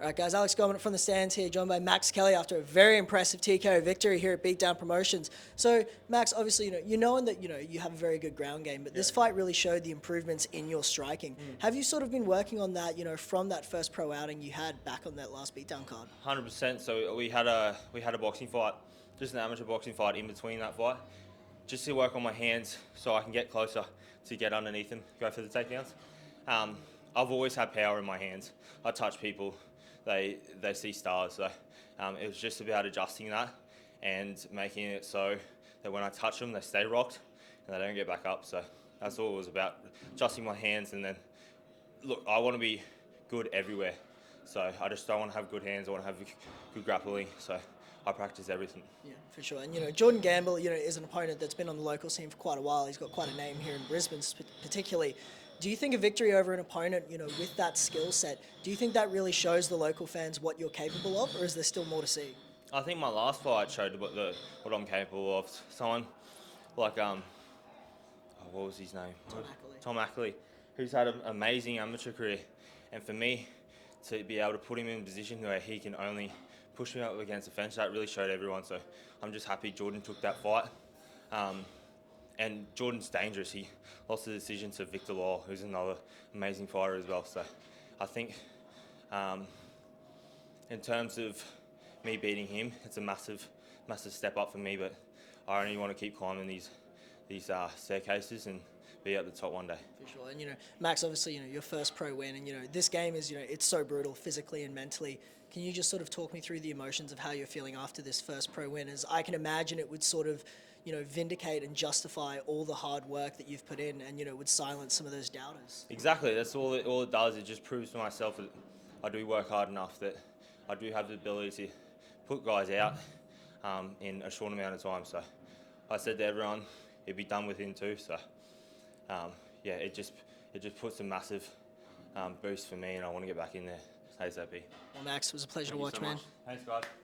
All right, guys, Alex Gorman from the stands here, joined by Max Kelly after a very impressive TKO victory here at Beatdown Promotions. So, Max, obviously, you knowing that you have a very good ground game, but this fight really showed the improvements in your striking. Have you sort of been working on that, from that first pro outing you had back on that last Beatdown card? 100%. So we had a boxing fight, just an amateur boxing fight in between that fight, just to work on my hands so I can get closer to get underneath them, go for the takedowns. I've always had power in my hands. I touch people, they see stars. So it was just about adjusting that and making it so that when I touch them, they stay rocked and they don't get back up. So that's all it was about, adjusting my hands. And then, look, I want to be good everywhere. So I just don't want to have good hands. I want to have good grappling. So I practice everything. Yeah, for sure. And Jordan Gamble, is an opponent that's been on the local scene for quite a while. He's got quite a name here in Brisbane, particularly. Do you think a victory over an opponent, with that skill set, do you think that really shows the local fans what you're capable of, or is there still more to see? I think my last fight showed what I'm capable of. Someone like what was his name? Tom Ackley, who's had an amazing amateur career, and for me to be able to put him in a position where he can only push me up against the fence, that really showed everyone. So I'm just happy Jordan took that fight. And Jordan's dangerous. He lost the decision to Victor Law, who's another amazing fighter as well. So I think in terms of me beating him, it's a massive step up for me. But I only want to keep climbing these staircases and be at the top one day. For sure. And Max, obviously, your first pro win, and this game is, it's so brutal physically and mentally. Can you just sort of talk me through the emotions of how you're feeling after this first pro win? As I can imagine it would sort of, vindicate and justify all the hard work that you've put in, and would silence some of those doubters. Exactly. That's all it does. It just proves to myself that I do work hard enough, that I do have the ability to put guys out in a short amount of time. So I said to everyone, it'd be done within 2. So yeah, it just puts a massive boost for me, and I want to get back in there ASAP. Well, Max, it was a pleasure Thank to watch, you so man. much. Thanks, guys.